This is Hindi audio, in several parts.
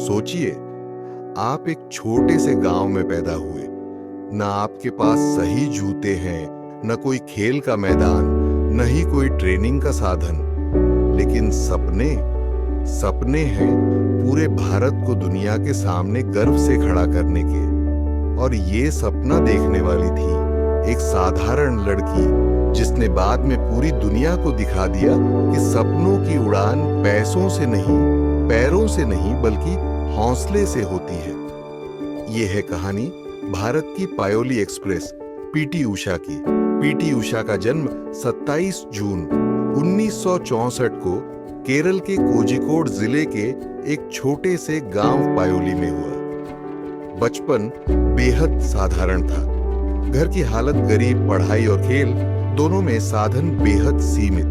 सोचिए, आप एक छोटे से गांव में पैदा हुए। ना आपके पास सही जूते हैं, न कोई खेल का मैदान, न ही कोई ट्रेनिंग का साधन। लेकिन सपने सपने हैं पूरे भारत को दुनिया के सामने गर्व से खड़ा करने के। और ये सपना देखने वाली थी एक साधारण लड़की, जिसने बाद में पूरी दुनिया को दिखा दिया कि सपनों की उड़ान पैसों से नहीं, पैरों से नहीं, बल्कि हौसले से होती है। ये है कहानी भारत की पायोली एक्सप्रेस, पीटी उषा की। पीटी उषा का जन्म 27 जून 1964 को केरल के कोझिकोड जिले के एक छोटे से गांव पायोली में हुआ। बचपन बेहद साधारण था। घर की हालत गरीब, पढ़ाई और खेल दोनों में साधन बेहद सीमित।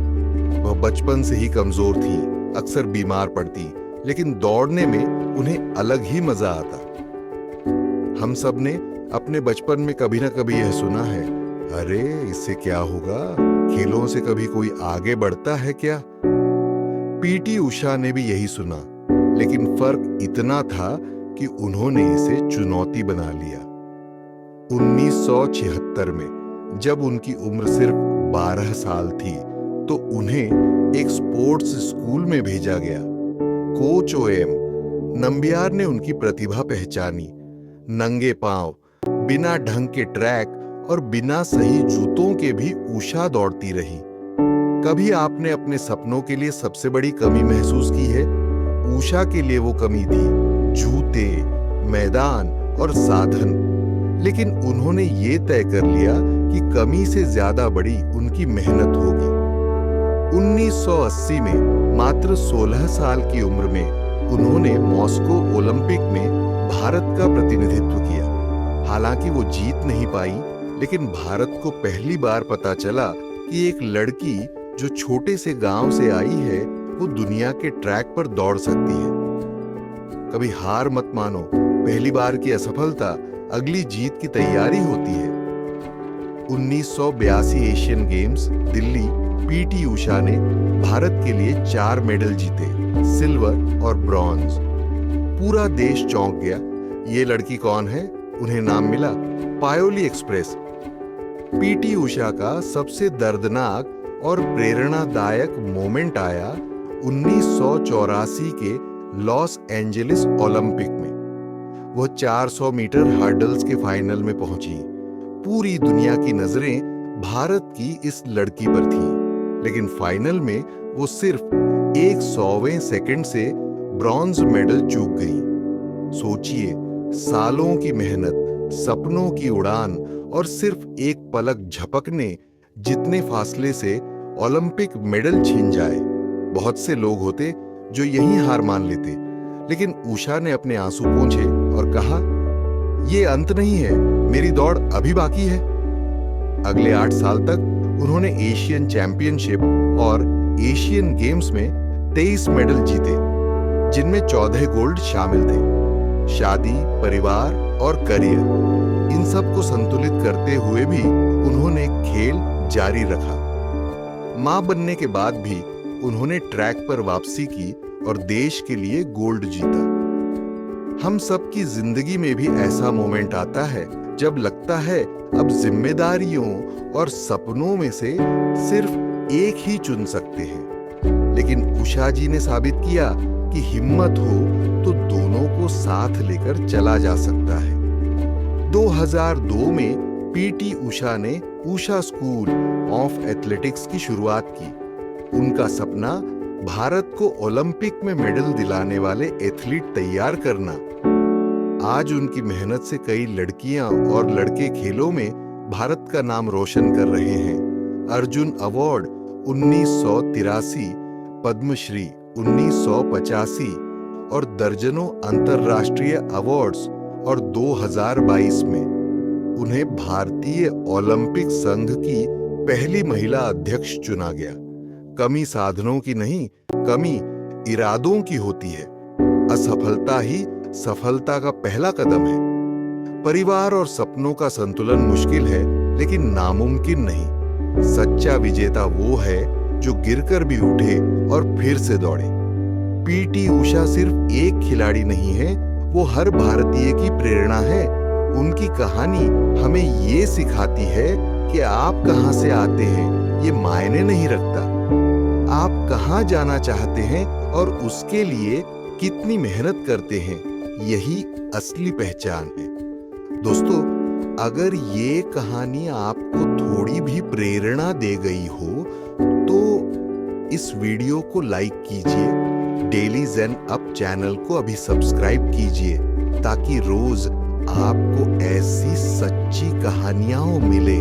वह बचपन से ही कमजोर थी, अक्सर बीमार पड़ती, लेकिन दौड़ने में उन्हें अलग ही मजा आता। हम सब ने अपने बचपन में कभी ना कभी यह सुना है, अरे इससे क्या होगा, खेलों से कभी कोई आगे बढ़ता है क्या। पीटी उषा ने भी यही सुना, लेकिन फर्क इतना था कि उन्होंने इसे चुनौती बना लिया। 1976 में जब उनकी उम्र सिर्फ 12 साल थी, तो उन्हें एक स्पोर्ट्स स्कूल में भेजा गया। कोच ओएम नंबियार ने उनकी प्रतिभा पहचानी। नंगे पांव, बिना ढंग के ट्रैक और बिना सही जूतों के भी उषा दौड़ती रही। कभी आपने अपने सपनों के लिए सबसे बड़ी कमी महसूस की है? उषा के लिए वो कमी थी जूते, मैदान और साधन। लेकिन उन्होंने ये तय कर लिया कि कमी से ज्यादा बड़ी उनकी मेहनत होगी। 1980 में मात्र 16 साल की उम्र में उन्होंने मॉस्को ओलंपिक में भारत का प्रतिनिधित्व किया। हालांकि वो जीत नहीं पाई, लेकिन भारत को पहली बार पता चला कि एक लड़की जो छोटे से गांव से आई है, वो दुनिया के ट्रैक पर दौड़ सकती है। कभी हार मत मानो, पहली बार की असफलता अगली जीत की तैयारी होती है। 1982 Asian games Delhi, PT Usha ने भारत के लिए 4 मेडल जीते, सिल्वर और ब्रॉन्ज। पूरा देश चौंक गया, ये लड़की कौन है? उन्हें नाम मिला पायोली एक्सप्रेस। पीटी उषा का सबसे दर्दनाक और प्रेरणादायक मोमेंट आया 1984 के लॉस एंजेलिस ओलंपिक में। वह 400 मीटर हर्डल्स के फाइनल में पहुंची। पूरी दुनिया की नजरें भारत की इस लड़की पर थीं, लेकिन फाइनल में वो सिर्फ 100वें सेकंड से ब्रॉन्ज मेडल चूक गई। सोचिए, सालों की मेहनत, सपनों की उड़ान और सिर्फ एक पलक झपकने जितने फासले से ओलंपिक मेडल छीन जाए। बहुत से लोग होते जो यही हार मान लेते, लेकिन उषा ने अपने आंसू पोंछे और कहा, ये अंत नहीं है, मेरी दौड़ अभी बाकी है। अगले 8 साल तक उन्होंने एशियन चैंपियनशिप और एशियन गेम्स में 23 मेडल जीते, जिनमें 14 गोल्ड शामिल थे। शादी, परिवार और करियर, इन सब को संतुलित करते हुए भी उन्होंने खेल जारी रखा। मां बनने के बाद भी उन्होंने ट्रैक पर वापसी की और देश के लिए गोल्ड जीता। हम सबकी जिंदगी में भी ऐसा मोमेंट आता है जब लगता है अब जिम्मेदारियों और सपनों में से सिर्फ एक ही चुन सकते हैं। लेकिन उषा जी ने साबित किया कि हिम्मत हो तो दोनों को साथ लेकर चला जा सकता है। 2002 में पीटी उषा ने उषा स्कूल ऑफ एथलेटिक्स की शुरुआत की। उनका सपना भारत को ओलंपिक में मेडल दिलाने वाले एथलीट तैयार करना। आज उनकी मेहनत से कई लड़कियां और लड़के खेलों में भारत का नाम रोशन कर रहे हैं। अर्जुन अवार्ड 1983, पद्मश्री 1985 और दर्जनों अंतर्राष्ट्रीय अवार्ड्स, और 2022 में उन्हें भारतीय ओलंपिक संघ की पहली महिला अध्यक्ष चुना गया। कमी साधनों की नहीं, कमी इरादों की होती है। असफलता ही सफलता का पहला कदम है। परिवार और सपनों का संतुलन मुश्किल है, लेकिन नामुमकिन नहीं। सच्चा विजेता वो है जो गिरकर भी उठे और फिर से दौड़े। पीटी उषा सिर्फ एक खिलाड़ी नहीं है, वो हर भारतीय की प्रेरणा है। उनकी कहानी हमें ये सिखाती है कि आप कहां से आते हैं ये मायने नहीं रखता, आप कहां जाना चाहते हैं और उसके लिए कितनी मेहनत करते हैं, यही असली पहचान है। दोस्तों, अगर ये कहानी आपको थोड़ी भी प्रेरणा दे गई हो तो इस वीडियो को लाइक कीजिए, डेली ज़ेन अप चैनल को अभी सब्सक्राइब कीजिए ताकि रोज आपको ऐसी सच्ची कहानियां मिले।